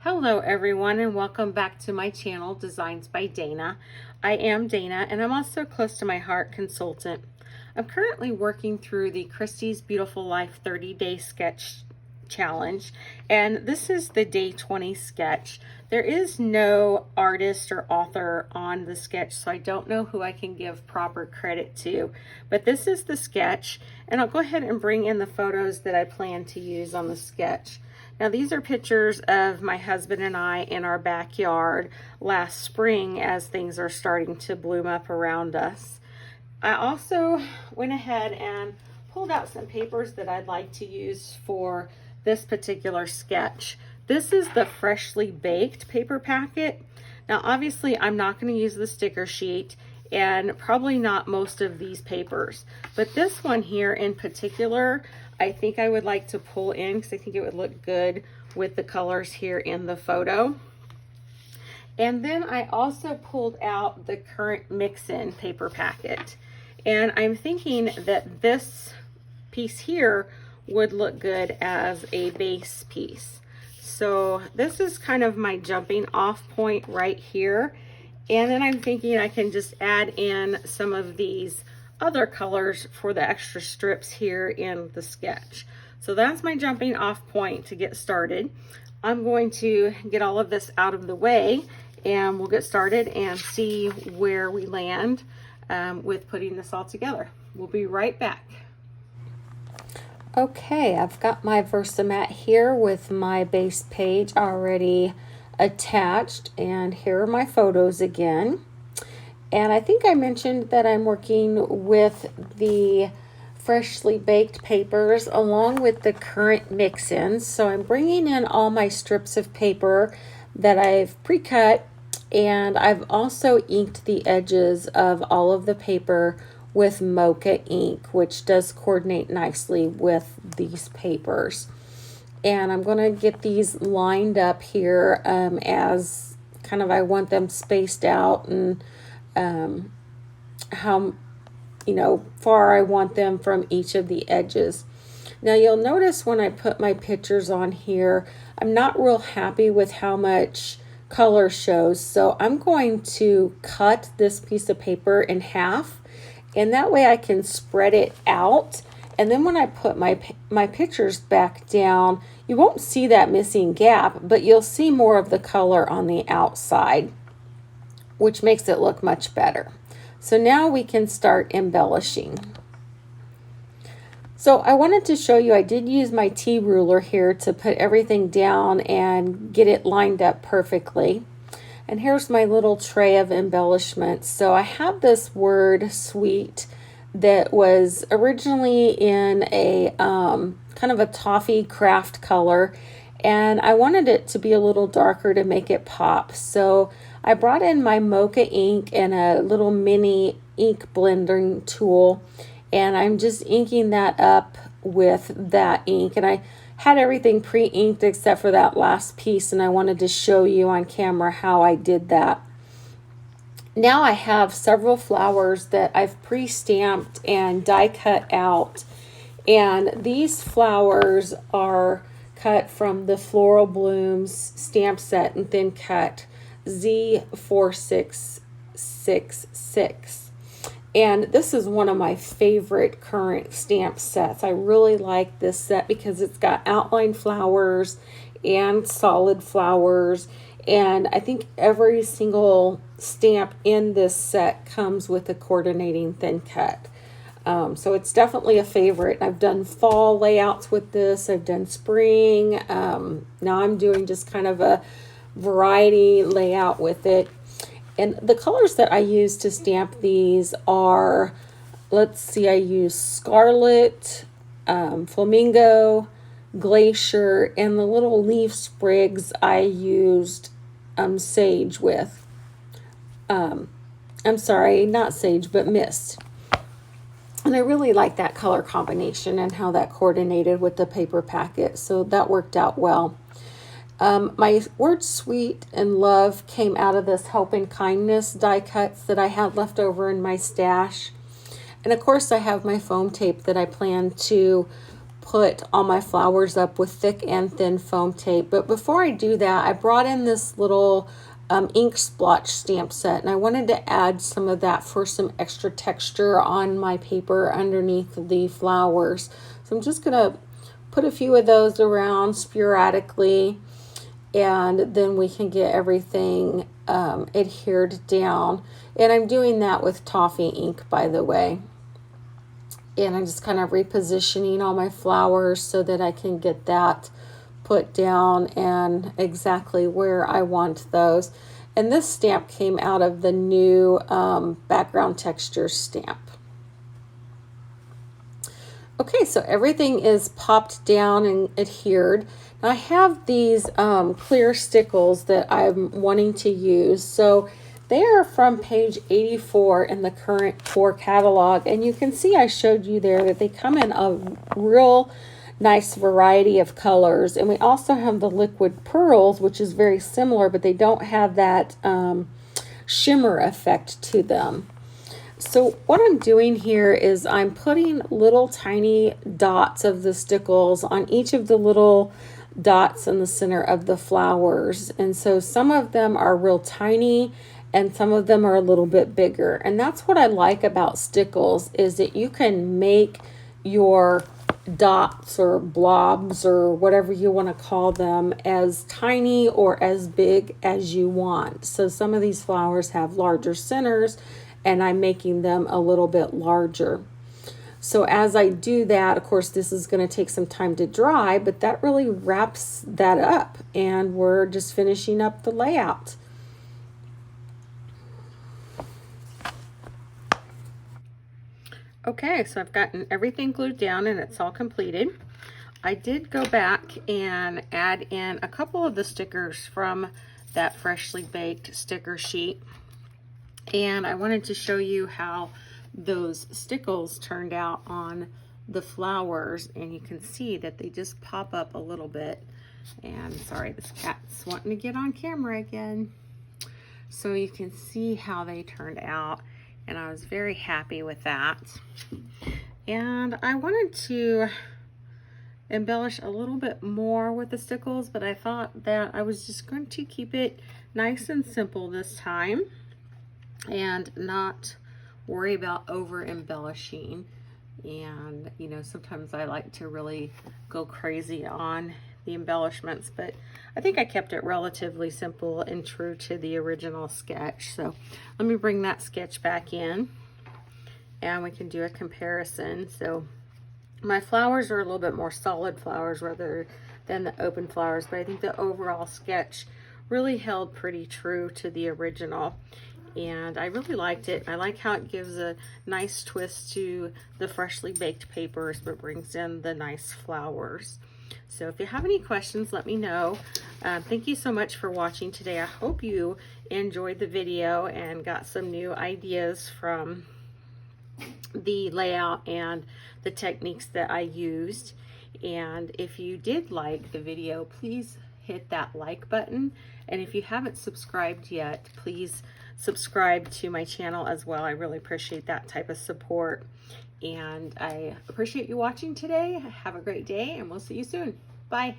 Hello everyone and welcome back to my channel, Designs by Dana. I am Dana and I'm also Close to My Heart consultant. I'm currently working through the Christie's Beautiful Life 30-day sketch challenge, and this is the day 20 sketch. There is no artist or author on the sketch, so I don't know who I can give proper credit to, but this is the sketch, and I'll go ahead and bring in the photos that I plan to use on the sketch. Now these are pictures of my husband and I in our backyard last spring as things are starting to bloom up around us. I also went ahead and pulled out some papers that I'd like to use for this particular sketch. This is the freshly baked paper packet. Now obviously I'm not going to use the sticker sheet and probably not most of these papers, but this one here in particular I think I would like to pull in because I think it would look good with the colors here in the photo. And then I also pulled out the current mix-in paper packet, and I'm thinking that this piece here would look good as a base piece. So this is kind of my jumping off point right here, and then I'm thinking I can just add in some of these other colors for the extra strips here in the sketch. So that's my jumping off point to get started. I'm going to get all of this out of the way and we'll get started and see where we land with putting this all together. We'll be right back. Okay, I've got my Versamat here with my base page already attached, and here are my photos again. And I think I mentioned that I'm working with the freshly baked papers along with the current mix-ins. So I'm bringing in all my strips of paper that I've pre-cut, and I've also inked the edges of all of the paper with mocha ink, which does coordinate nicely with these papers. And I'm going to get these lined up here as kind of I want them spaced out, and how far I want them from each of the edges. Now you'll notice when I put my pictures on here, I'm not real happy with how much color shows, so I'm going to cut this piece of paper in half, and that way I can spread it out, and then when I put my pictures back down, you won't see that missing gap, but you'll see more of the color on the outside, which makes it look much better. So now we can start embellishing. So I wanted to show you, I did use my T-ruler here to put everything down and get it lined up perfectly. And here's my little tray of embellishments. So I have this word sweet that was originally in a kind of a toffee craft color, and I wanted it to be a little darker to make it pop. So I brought in my mocha ink and a little mini ink blending tool, and I'm just inking that up with that ink. And I had everything pre-inked except for that last piece, and I wanted to show you on camera how I did that. Now I have several flowers that I've pre-stamped and die cut out, and these flowers are cut from the Floral Blooms stamp set and thin cut Z4666. And this is one of my favorite current stamp sets. I really like this set because it's got outline flowers and solid flowers, and I think every single stamp in this set comes with a coordinating thin cut. So it's definitely a favorite. I've done fall layouts with this. I've done spring. Now I'm doing just kind of a variety layout with it. And the colors that I use to stamp these are, let's see, I use Scarlet, Flamingo, Glacier, and the little leaf sprigs I used Sage with. I'm sorry, not Sage, but Mist. And I really like that color combination and how that coordinated with the paper packet, so that worked out well. My word sweet and love came out of this Hope and Kindness die cuts that I had left over in my stash. And of course I have my foam tape that I plan to put all my flowers up with thick and thin foam tape. But before I do that, I brought in this little ink splotch stamp set, and I wanted to add some of that for some extra texture on my paper underneath the flowers. So I'm just gonna put a few of those around sporadically, and then we can get everything adhered down. And I'm doing that with toffee ink, by the way. And I'm just kind of repositioning all my flowers so that I can get that put down and exactly where I want those. And this stamp came out of the new background texture stamp. Okay, so everything is popped down and adhered. Now I have these clear stickles that I'm wanting to use. So they are from page 84 in the current 4 catalog. And you can see I showed you there that they come in a real nice variety of colors. And we also have the liquid pearls, which is very similar, but they don't have that shimmer effect to them. So what I'm doing here is I'm putting little tiny dots of the stickles on each of the little dots in the center of the flowers. And so some of them are real tiny and some of them are a little bit bigger. And that's what I like about stickles, is that you can make your dots or blobs or whatever you want to call them as tiny or as big as you want. So some of these flowers have larger centers, and I'm making them a little bit larger. So as I do that, of course, this is going to take some time to dry, but that really wraps that up, and we're just finishing up the layout. Okay, so I've gotten everything glued down and it's all completed. I did go back and add in a couple of the stickers from that freshly baked sticker sheet. And I wanted to show you how those stickles turned out on the flowers, and you can see that they just pop up a little bit. And sorry, this cat's wanting to get on camera again. So you can see how they turned out, and I was very happy with that. And I wanted to embellish a little bit more with the stickles, but I thought that I was just going to keep it nice and simple this time and not worry about over embellishing. And you know, sometimes I like to really go crazy on the embellishments, but I think I kept it relatively simple and true to the original sketch. So let me bring that sketch back in and we can do a comparison. So my flowers are a little bit more solid flowers rather than the open flowers, but I think the overall sketch really held pretty true to the original. And I really liked it. I like how it gives a nice twist to the freshly baked papers, but brings in the nice flowers. So if you have any questions, let me know. Thank you so much for watching today. I hope you enjoyed the video and got some new ideas from the layout and the techniques that I used. And if you did like the video, please hit that like button. And if you haven't subscribed yet, please subscribe to my channel as well. I really appreciate that type of support. And I appreciate you watching today. Have a great day, and we'll see you soon. Bye.